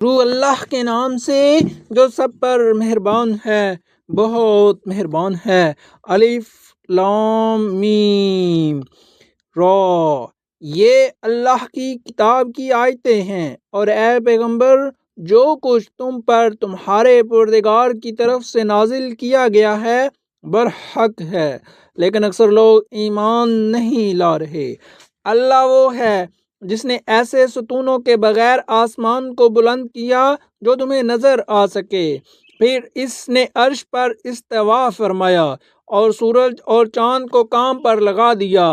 شروع اللہ کے نام سے جو سب پر مہربان ہے، بہت مہربان ہے۔ الف لام میم را، یہ اللہ کی کتاب کی آیتیں ہیں، اور اے پیغمبر جو کچھ تم پر تمہارے پروردگار کی طرف سے نازل کیا گیا ہے برحق ہے، لیکن اکثر لوگ ایمان نہیں لا رہے۔ اللہ وہ ہے جس نے ایسے ستونوں کے بغیر آسمان کو بلند کیا جو تمہیں نظر آ سکے، پھر اس نے عرش پر استوا فرمایا اور سورج اور چاند کو کام پر لگا دیا۔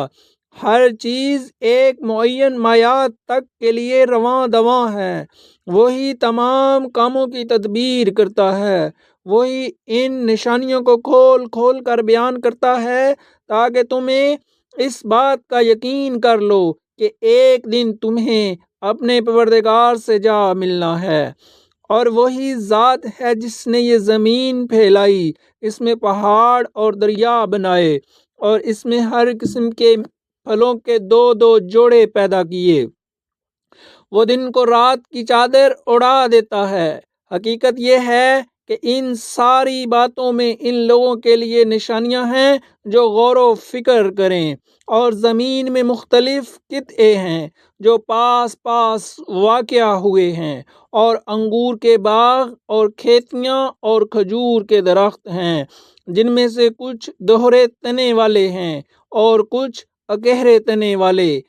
ہر چیز ایک معین میعاد تک کے لیے رواں دواں ہے۔ وہی تمام کاموں کی تدبیر کرتا ہے۔ وہی ان نشانیوں کو کھول کھول کر بیان کرتا ہے تاکہ تمہیں اس بات کا یقین کر لو کہ ایک دن تمہیں اپنے پروردگار سے جا ملنا ہے۔ اور وہی ذات ہے جس نے یہ زمین پھیلائی، اس میں پہاڑ اور دریا بنائے، اور اس میں ہر قسم کے پھلوں کے دو دو جوڑے پیدا کیے۔ وہ دن کو رات کی چادر اڑا دیتا ہے۔ حقیقت یہ ہے کہ ان ساری باتوں میں ان لوگوں کے لیے نشانیاں ہیں جو غور و فکر کریں۔ اور زمین میں مختلف قطعے ہیں جو پاس پاس واقع ہوئے ہیں، اور انگور کے باغ اور کھیتیاں اور کھجور کے درخت ہیں، جن میں سے کچھ دوہرے تنے والے ہیں اور کچھ اکہرے تنے والے،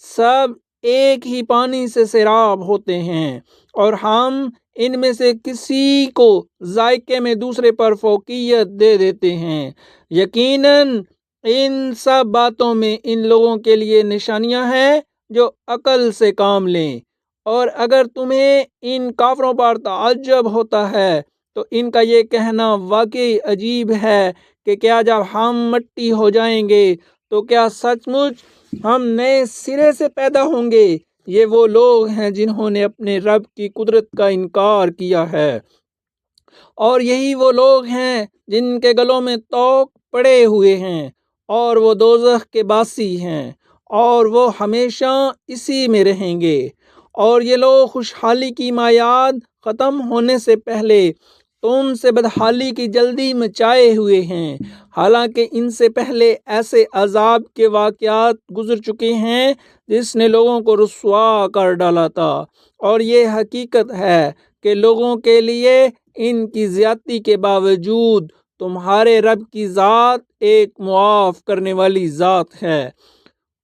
سب ایک ہی پانی سے سیراب ہوتے ہیں، اور ہم ان میں سے کسی کو ذائقے میں دوسرے پر فوقیت دے دیتے ہیں۔ یقیناً ان سب باتوں میں ان لوگوں کے لیے نشانیاں ہیں جو عقل سے کام لیں۔ اور اگر تمہیں ان کافروں پر تعجب ہوتا ہے تو ان کا یہ کہنا واقعی عجیب ہے کہ کیا جب ہم مٹی ہو جائیں گے تو کیا سچ مچ ہم نئے سرے سے پیدا ہوں گے؟ یہ وہ لوگ ہیں جنہوں نے اپنے رب کی قدرت کا انکار کیا ہے، اور یہی وہ لوگ ہیں جن کے گلوں میں طوق پڑے ہوئے ہیں، اور وہ دوزخ کے باسی ہیں، اور وہ ہمیشہ اسی میں رہیں گے۔ اور یہ لوگ خوشحالی کی میعاد ختم ہونے سے پہلے تم سے بدحالی کی جلدی مچائے ہوئے ہیں، حالانکہ ان سے پہلے ایسے عذاب کے واقعات گزر چکے ہیں جس نے لوگوں کو رسوا کر ڈالا تھا۔ اور یہ حقیقت ہے کہ لوگوں کے لیے ان کی زیادتی کے باوجود تمہارے رب کی ذات ایک معاف کرنے والی ذات ہے،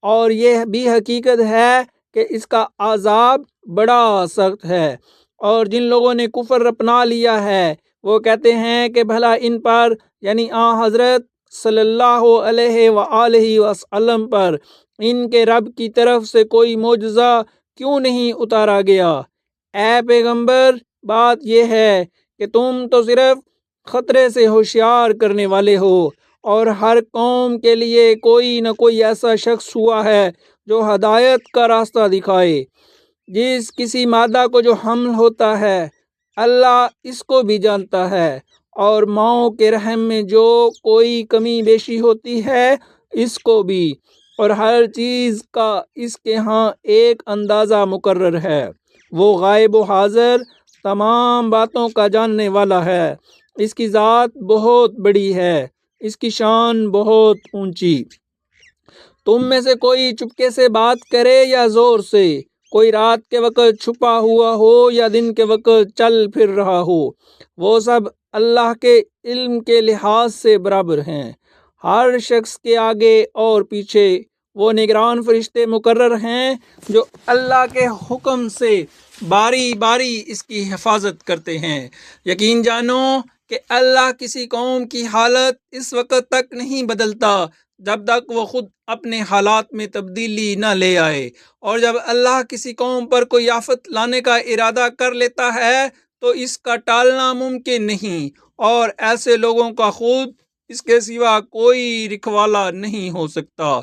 اور یہ بھی حقیقت ہے کہ اس کا عذاب بڑا سخت ہے۔ اور جن لوگوں نے کفر اپنا لیا ہے وہ کہتے ہیں کہ بھلا ان پر، یعنی حضرت صلی اللہ علیہ وآلہ وسلم پر، ان کے رب کی طرف سے کوئی معجزہ کیوں نہیں اتارا گیا؟ اے پیغمبر، بات یہ ہے کہ تم تو صرف خطرے سے ہوشیار کرنے والے ہو، اور ہر قوم کے لیے کوئی نہ کوئی ایسا شخص ہوا ہے جو ہدایت کا راستہ دکھائے۔ جس کسی مادہ کو جو حمل ہوتا ہے اللہ اس کو بھی جانتا ہے، اور ماؤں کے رحم میں جو کوئی کمی بیشی ہوتی ہے اس کو بھی، اور ہر چیز کا اس کے ہاں ایک اندازہ مقرر ہے۔ وہ غائب و حاضر تمام باتوں کا جاننے والا ہے۔ اس کی ذات بہت بڑی ہے، اس کی شان بہت اونچی۔ تم میں سے کوئی چپکے سے بات کرے یا زور سے، کوئی رات کے وقت چھپا ہوا ہو یا دن کے وقت چل پھر رہا ہو، وہ سب اللہ کے علم کے لحاظ سے برابر ہیں۔ ہر شخص کے آگے اور پیچھے وہ نگران فرشتے مقرر ہیں جو اللہ کے حکم سے باری باری اس کی حفاظت کرتے ہیں۔ یقین جانو کہ اللہ کسی قوم کی حالت اس وقت تک نہیں بدلتا جب تک وہ خود اپنے حالات میں تبدیلی نہ لے آئے، اور جب اللہ کسی قوم پر کوئی آفت لانے کا ارادہ کر لیتا ہے تو اس کا ٹالنا ممکن نہیں، اور ایسے لوگوں کا خود اس کے سوا کوئی رکھوالا نہیں ہو سکتا۔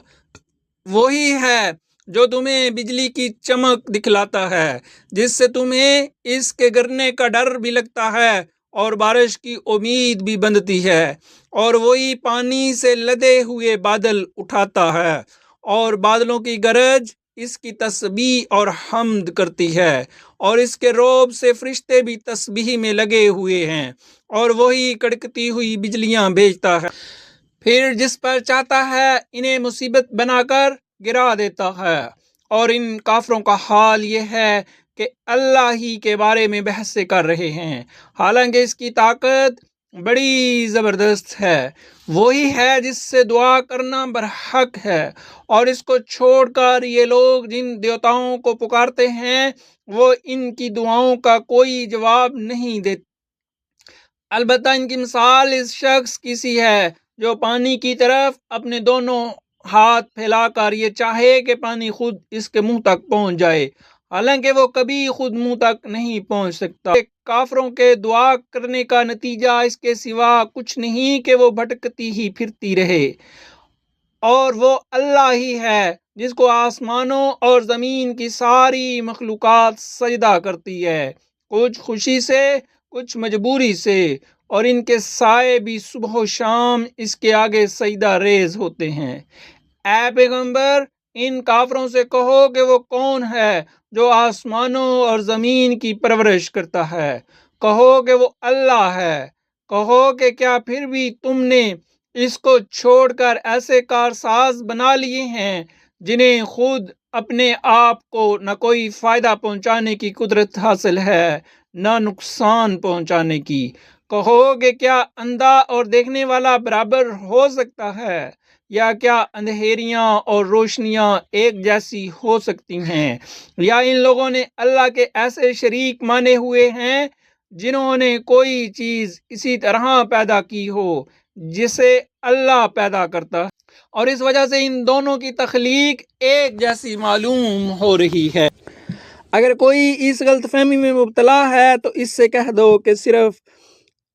وہی ہے جو تمہیں بجلی کی چمک دکھلاتا ہے جس سے تمہیں اس کے گرنے کا ڈر بھی لگتا ہے اور بارش کی امید بھی بندتی ہے، اور وہی پانی سے لدے ہوئے بادل اٹھاتا ہے، اور بادلوں کی گرج اس کی تسبیح اور حمد کرتی ہے، اور اس کے روب سے فرشتے بھی تسبیح میں لگے ہوئے ہیں، اور وہی کڑکتی ہوئی بجلیاں بھیجتا ہے، پھر جس پر چاہتا ہے انہیں مصیبت بنا کر گرا دیتا ہے۔ اور ان کافروں کا حال یہ ہے کہ اللہ ہی کے بارے میں بحثیں کر رہے ہیں، حالانکہ اس کی طاقت بڑی زبردست ہے۔ وہی ہے جس سے دعا کرنا برحق ہے، اور اس کو چھوڑ کر یہ لوگ جن دیوتاؤں کو پکارتے ہیں وہ ان کی دعاؤں کا کوئی جواب نہیں دیتے۔ البتہ ان کی مثال اس شخص کی سی ہے جو پانی کی طرف اپنے دونوں ہاتھ پھیلا کر یہ چاہے کہ پانی خود اس کے منہ تک پہنچ جائے، حالانکہ وہ کبھی خود منہ تک نہیں پہنچ سکتا۔ کافروں کے دعا کرنے کا نتیجہ اس کے سوا کچھ نہیں کہ وہ بھٹکتی ہی پھرتی رہے، اور وہ اللہ ہی ہے جس کو آسمانوں اور زمین کی ساری مخلوقات سجدہ کرتی ہے، کچھ خوشی سے کچھ مجبوری سے، اور ان کے سائے بھی صبح و شام اس کے آگے سجدہ ریز ہوتے ہیں۔ اے پیغمبر، ان کافروں سے کہو کہ وہ کون ہے جو آسمانوں اور زمین کی پرورش کرتا ہے؟ کہو کہ وہ اللہ ہے۔ کہو کہ کیا پھر بھی تم نے اس کو چھوڑ کر ایسے کارساز بنا لیے ہیں جنہیں خود اپنے آپ کو نہ کوئی فائدہ پہنچانے کی قدرت حاصل ہے نہ نقصان پہنچانے کی؟ کہو کہ کیا اندھا اور دیکھنے والا برابر ہو سکتا ہے؟ یا کیا اندھیریاں اور روشنیاں ایک جیسی ہو سکتی ہیں؟ یا ان لوگوں نے اللہ کے ایسے شریک مانے ہوئے ہیں جنہوں نے کوئی چیز اسی طرح پیدا کی ہو جسے اللہ پیدا کرتا ہے، اور اس وجہ سے ان دونوں کی تخلیق ایک جیسی معلوم ہو رہی ہے۔ اگر کوئی اس غلط فہمی میں مبتلا ہے تو اس سے کہہ دو کہ صرف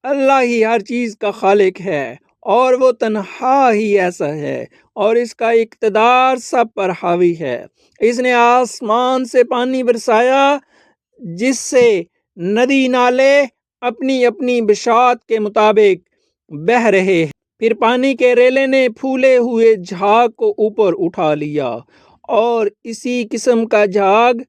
اللہ ہی ہر چیز کا خالق ہے، اور وہ تنہا ہی ایسا ہے، اور اس کا اقتدار سب پر حاوی ہے۔ اس نے آسمان سے پانی برسایا جس سے ندی نالے اپنی اپنی بشاعت کے مطابق بہہ رہے ہیں، پھر پانی کے ریلے نے پھولے ہوئے جھاگ کو اوپر اٹھا لیا، اور اسی قسم کا جھاگ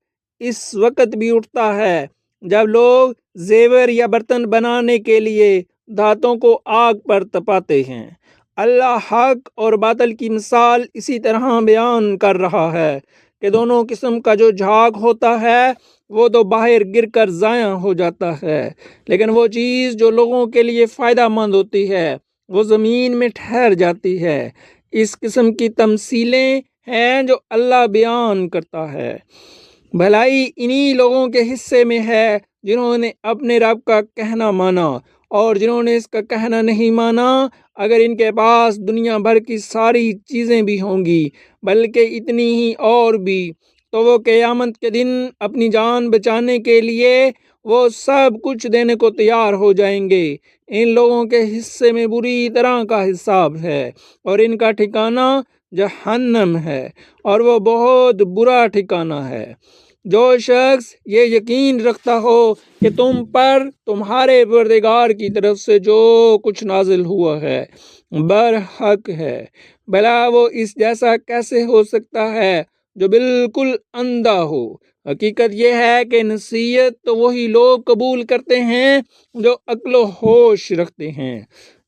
اس وقت بھی اٹھتا ہے جب لوگ زیور یا برتن بنانے کے لیے دھاتوں کو آگ پر تپاتے ہیں۔ اللہ حق اور باطل کی مثال اسی طرح بیان کر رہا ہے کہ دونوں قسم کا جو جھاگ ہوتا ہے وہ تو باہر گر کر ضائع ہو جاتا ہے، لیکن وہ چیز جو لوگوں کے لیے فائدہ مند ہوتی ہے وہ زمین میں ٹھہر جاتی ہے۔ اس قسم کی تمثیلیں ہیں جو اللہ بیان کرتا ہے۔ بھلائی انہی لوگوں کے حصے میں ہے جنہوں نے اپنے رب کا کہنا مانا، اور جنہوں نے اس کا کہنا نہیں مانا اگر ان کے پاس دنیا بھر کی ساری چیزیں بھی ہوں گی بلکہ اتنی ہی اور بھی، تو وہ قیامت کے دن اپنی جان بچانے کے لیے وہ سب کچھ دینے کو تیار ہو جائیں گے۔ ان لوگوں کے حصے میں بری طرح کا حساب ہے، اور ان کا ٹھکانہ جہنم ہے، اور وہ بہت برا ٹھکانہ ہے۔ جو شخص یہ یقین رکھتا ہو کہ تم پر تمہارے پروردگار کی طرف سے جو کچھ نازل ہوا ہے برحق ہے، بھلا وہ اس جیسا کیسے ہو سکتا ہے جو بالکل اندھا ہو؟ حقیقت یہ ہے کہ نصیحت تو وہی لوگ قبول کرتے ہیں جو عقل و ہوش رکھتے ہیں،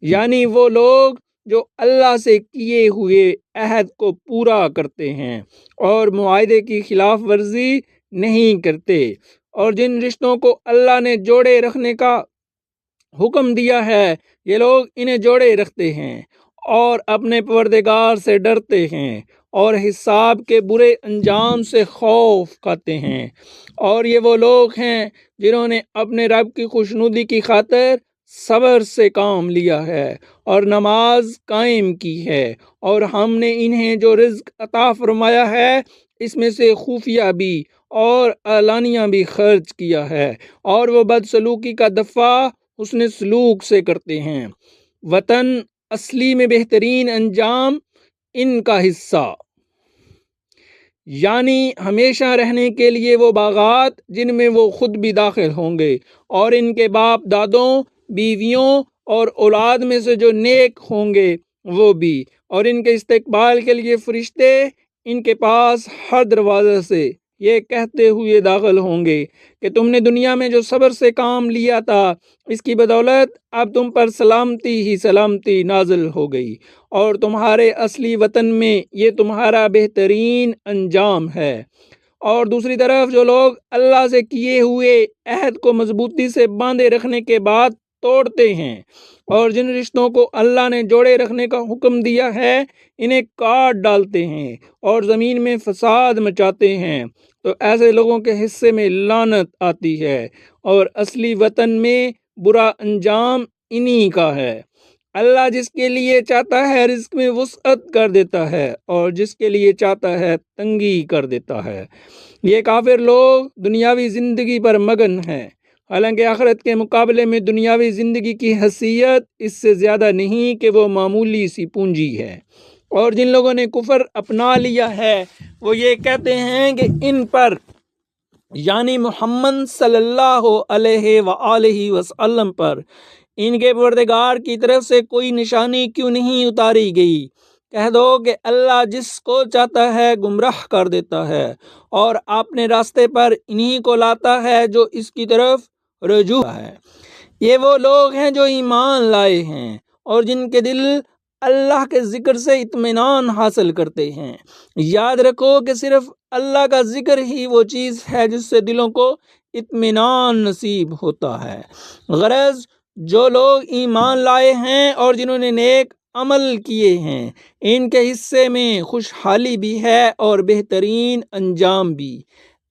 یعنی وہ لوگ جو اللہ سے کیے ہوئے عہد کو پورا کرتے ہیں اور معاہدے کی خلاف ورزی نہیں کرتے، اور جن رشتوں کو اللہ نے جوڑے رکھنے کا حکم دیا ہے یہ لوگ انہیں جوڑے رکھتے ہیں اور اپنے پروردگار سے ڈرتے ہیں اور حساب کے برے انجام سے خوف کھاتے ہیں۔ اور یہ وہ لوگ ہیں جنہوں نے اپنے رب کی خوشنودی کی خاطر صبر سے کام لیا ہے اور نماز قائم کی ہے، اور ہم نے انہیں جو رزق عطا فرمایا ہے اس میں سے خفیہ بھی اور اعلانیہ بھی خرچ کیا ہے، اور وہ بدسلوکی کا دفع حسن سلوک سے کرتے ہیں۔ وطن اصلی میں بہترین انجام ان کا حصہ، یعنی ہمیشہ رہنے کے لیے وہ باغات جن میں وہ خود بھی داخل ہوں گے، اور ان کے باپ دادوں، بیویوں اور اولاد میں سے جو نیک ہوں گے وہ بھی، اور ان کے استقبال کے لیے فرشتے ان کے پاس ہر دروازے سے یہ کہتے ہوئے داخل ہوں گے کہ تم نے دنیا میں جو صبر سے کام لیا تھا، اس کی بدولت اب تم پر سلامتی ہی سلامتی نازل ہو گئی، اور تمہارے اصلی وطن میں یہ تمہارا بہترین انجام ہے۔ اور دوسری طرف جو لوگ اللہ سے کیے ہوئے عہد کو مضبوطی سے باندھے رکھنے کے بعد توڑتے ہیں، اور جن رشتوں کو اللہ نے جوڑے رکھنے کا حکم دیا ہے انہیں کاٹ ڈالتے ہیں اور زمین میں فساد مچاتے ہیں، تو ایسے لوگوں کے حصے میں لعنت آتی ہے، اور اصلی وطن میں برا انجام انہی کا ہے۔ اللہ جس کے لیے چاہتا ہے رزق میں وسعت کر دیتا ہے، اور جس کے لیے چاہتا ہے تنگی کر دیتا ہے۔ یہ کافر لوگ دنیاوی زندگی پر مگن ہیں، حالانکہ آخرت کے مقابلے میں دنیاوی زندگی کی حیثیت اس سے زیادہ نہیں کہ وہ معمولی سی پونجی ہے۔ اور جن لوگوں نے کفر اپنا لیا ہے وہ یہ کہتے ہیں کہ ان پر، یعنی محمد صلی اللہ علیہ وآلہ وسلم پر، ان کے پروردگار کی طرف سے کوئی نشانی کیوں نہیں اتاری گئی؟ کہہ دو کہ اللہ جس کو چاہتا ہے گمراہ کر دیتا ہے، اور اپنے راستے پر انہی کو لاتا ہے جو اس کی طرف رجوع ہے۔ یہ وہ لوگ ہیں جو ایمان لائے ہیں اور جن کے دل اللہ کے ذکر سے اطمینان حاصل کرتے ہیں۔ یاد رکھو کہ صرف اللہ کا ذکر ہی وہ چیز ہے جس سے دلوں کو اطمینان نصیب ہوتا ہے۔ غرض جو لوگ ایمان لائے ہیں اور جنہوں نے نیک عمل کیے ہیں، ان کے حصے میں خوشحالی بھی ہے اور بہترین انجام بھی۔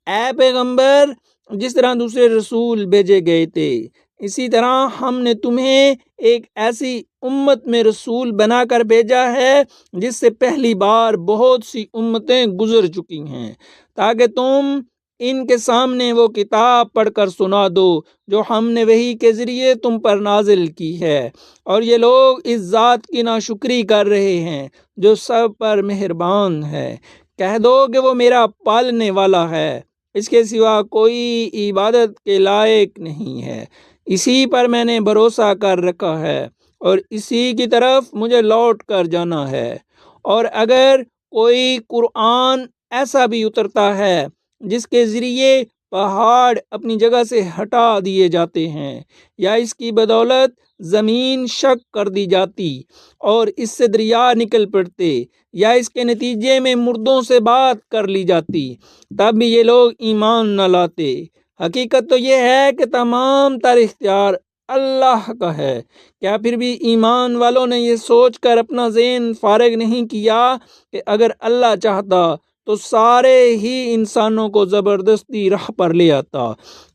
اے پیغمبر، جس طرح دوسرے رسول بھیجے گئے تھے، اسی طرح ہم نے تمہیں ایک ایسی امت میں رسول بنا کر بھیجا ہے جس سے پہلی بار بہت سی امتیں گزر چکی ہیں، تاکہ تم ان کے سامنے وہ کتاب پڑھ کر سنا دو جو ہم نے وحی کے ذریعے تم پر نازل کی ہے، اور یہ لوگ اس ذات کی ناشکری کر رہے ہیں جو سب پر مہربان ہے۔ کہہ دو کہ وہ میرا پالنے والا ہے، اس کے سوا کوئی عبادت کے لائق نہیں ہے، اسی پر میں نے بھروسہ کر رکھا ہے اور اسی کی طرف مجھے لوٹ کر جانا ہے۔ اور اگر کوئی قرآن ایسا بھی اترتا ہے جس کے ذریعے پہاڑ اپنی جگہ سے ہٹا دیے جاتے ہیں، یا اس کی بدولت زمین شق کر دی جاتی اور اس سے دریا نکل پڑتے، یا اس کے نتیجے میں مردوں سے بات کر لی جاتی، تب بھی یہ لوگ ایمان نہ لاتے۔ حقیقت تو یہ ہے کہ تمام تر اختیار اللہ کا ہے۔ کیا پھر بھی ایمان والوں نے یہ سوچ کر اپنا ذہن فارغ نہیں کیا کہ اگر اللہ چاہتا تو سارے ہی انسانوں کو زبردستی راہ پر لے آتا؟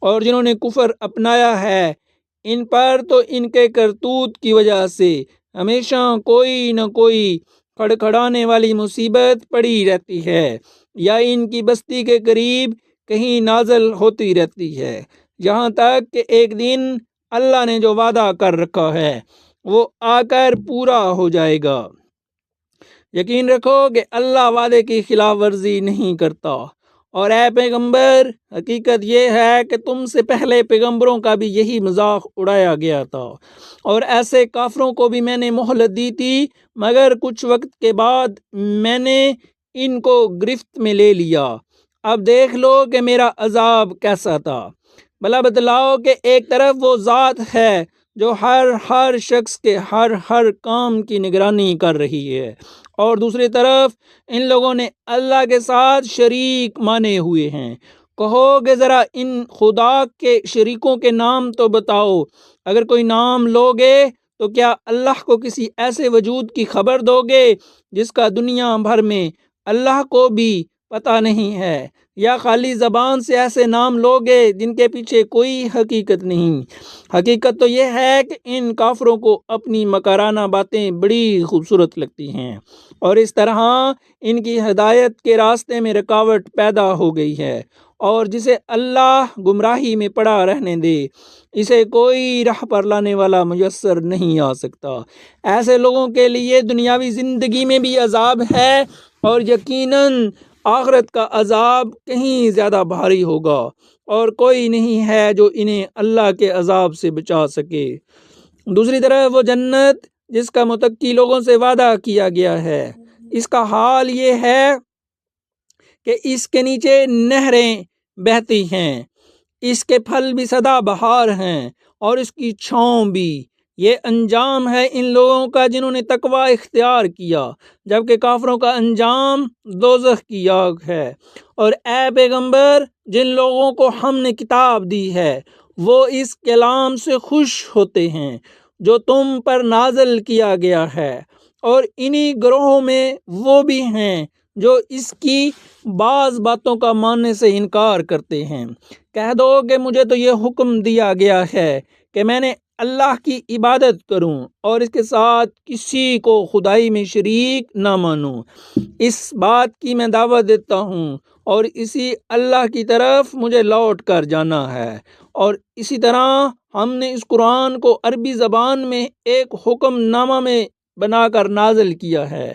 اور جنہوں نے کفر اپنایا ہے ان پر تو ان کے کرتوت کی وجہ سے ہمیشہ کوئی نہ کوئی کھڑکھڑانے والی مصیبت پڑی رہتی ہے، یا ان کی بستی کے قریب کہیں نازل ہوتی رہتی ہے، یہاں تک کہ ایک دن اللہ نے جو وعدہ کر رکھا ہے وہ آ کر پورا ہو جائے گا۔ یقین رکھو کہ اللہ وعدے کی خلاف ورزی نہیں کرتا۔ اور اے پیغمبر، حقیقت یہ ہے کہ تم سے پہلے پیغمبروں کا بھی یہی مذاق اڑایا گیا تھا، اور ایسے کافروں کو بھی میں نے مہلت دی تھی، مگر کچھ وقت کے بعد میں نے ان کو گرفت میں لے لیا۔ اب دیکھ لو کہ میرا عذاب کیسا تھا۔ بھلا بتلاؤ کہ ایک طرف وہ ذات ہے جو ہر شخص کے ہر کام کی نگرانی کر رہی ہے، اور دوسری طرف ان لوگوں نے اللہ کے ساتھ شریک مانے ہوئے ہیں۔ کہو کہ ذرا ان خدا کے شریکوں کے نام تو بتاؤ۔ اگر کوئی نام لوگے تو کیا اللہ کو کسی ایسے وجود کی خبر دو گے جس کا دنیا بھر میں اللہ کو بھی پتہ نہیں ہے، یا خالی زبان سے ایسے نام لوگے جن کے پیچھے کوئی حقیقت نہیں؟ حقیقت تو یہ ہے کہ ان کافروں کو اپنی مکرانہ باتیں بڑی خوبصورت لگتی ہیں، اور اس طرح ان کی ہدایت کے راستے میں رکاوٹ پیدا ہو گئی ہے، اور جسے اللہ گمراہی میں پڑا رہنے دے اسے کوئی راہ پر لانے والا میسر نہیں آ سکتا۔ ایسے لوگوں کے لیے دنیاوی زندگی میں بھی عذاب ہے، اور یقیناً آخرت کا عذاب کہیں زیادہ بھاری ہوگا، اور کوئی نہیں ہے جو انہیں اللہ کے عذاب سے بچا سکے۔ دوسری طرف وہ جنت جس کا متقی لوگوں سے وعدہ کیا گیا ہے، اس کا حال یہ ہے کہ اس کے نیچے نہریں بہتی ہیں، اس کے پھل بھی سدا بہار ہیں اور اس کی چھاؤں بھی۔ یہ انجام ہے ان لوگوں کا جنہوں نے تقوی اختیار کیا، جبکہ کافروں کا انجام دوزخ کی آگ ہے۔ اور اے پیغمبر، جن لوگوں کو ہم نے کتاب دی ہے وہ اس کلام سے خوش ہوتے ہیں جو تم پر نازل کیا گیا ہے، اور انہی گروہوں میں وہ بھی ہیں جو اس کی بعض باتوں کا ماننے سے انکار کرتے ہیں۔ کہہ دو کہ مجھے تو یہ حکم دیا گیا ہے کہ میں نے اللہ کی عبادت کروں اور اس کے ساتھ کسی کو خدائی میں شریک نہ مانوں۔ اس بات کی میں دعوت دیتا ہوں اور اسی اللہ کی طرف مجھے لوٹ کر جانا ہے۔ اور اسی طرح ہم نے اس قرآن کو عربی زبان میں ایک حکم نامہ میں بنا کر نازل کیا ہے،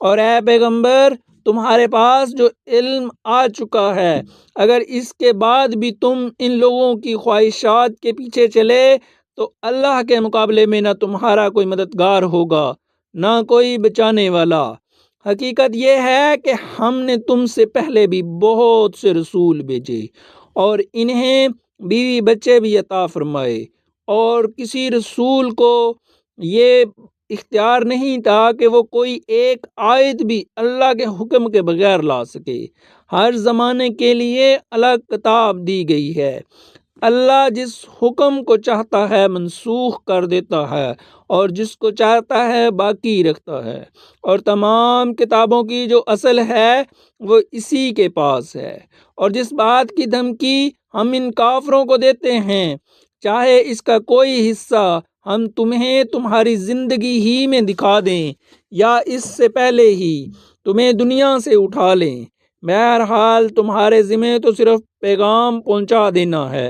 اور اے پیغمبر، تمہارے پاس جو علم آ چکا ہے، اگر اس کے بعد بھی تم ان لوگوں کی خواہشات کے پیچھے چلے تو اللہ کے مقابلے میں نہ تمہارا کوئی مددگار ہوگا نہ کوئی بچانے والا۔ حقیقت یہ ہے کہ ہم نے تم سے پہلے بھی بہت سے رسول بھیجے اور انہیں بیوی بچے بھی عطا فرمائے، اور کسی رسول کو یہ اختیار نہیں تھا کہ وہ کوئی ایک آیت بھی اللہ کے حکم کے بغیر لا سکے۔ ہر زمانے کے لیے الگ کتاب دی گئی ہے۔ اللہ جس حکم کو چاہتا ہے منسوخ کر دیتا ہے اور جس کو چاہتا ہے باقی رکھتا ہے، اور تمام کتابوں کی جو اصل ہے وہ اسی کے پاس ہے۔ اور جس بات کی دھمکی ہم ان کافروں کو دیتے ہیں، چاہے اس کا کوئی حصہ ہم تمہیں تمہاری زندگی ہی میں دکھا دیں یا اس سے پہلے ہی تمہیں دنیا سے اٹھا لیں، بہرحال تمہارے ذمہ تو صرف پیغام پہنچا دینا ہے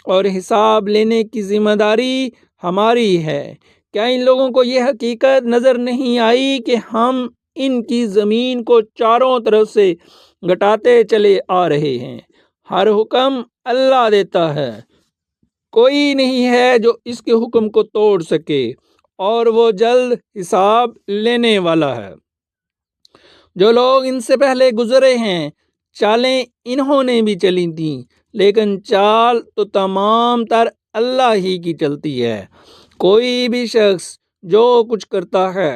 اور حساب لینے کی ذمہ داری ہماری ہے۔ کیا ان لوگوں کو یہ حقیقت نظر نہیں آئی کہ ہم ان کی زمین کو چاروں طرف سے گٹاتے چلے آ رہے ہیں؟ ہر حکم اللہ دیتا ہے، کوئی نہیں ہے جو اس کے حکم کو توڑ سکے، اور وہ جلد حساب لینے والا ہے۔ جو لوگ ان سے پہلے گزرے ہیں چالیں انہوں نے بھی چلی تھیں، لیکن چال تو تمام تر اللہ ہی کی چلتی ہے۔ کوئی بھی شخص جو کچھ کرتا ہے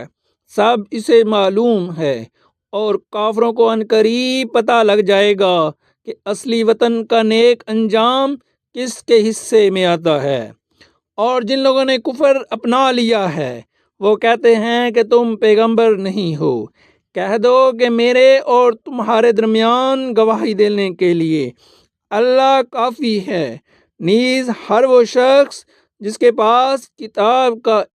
سب اسے معلوم ہے، اور کافروں کو عنقریب پتہ لگ جائے گا کہ اصلی وطن کا نیک انجام کس کے حصے میں آتا ہے۔ اور جن لوگوں نے کفر اپنا لیا ہے وہ کہتے ہیں کہ تم پیغمبر نہیں ہو۔ کہہ دو کہ میرے اور تمہارے درمیان گواہی دینے کے لیے اللہ کافی ہے، نیز ہر وہ شخص جس کے پاس کتاب کا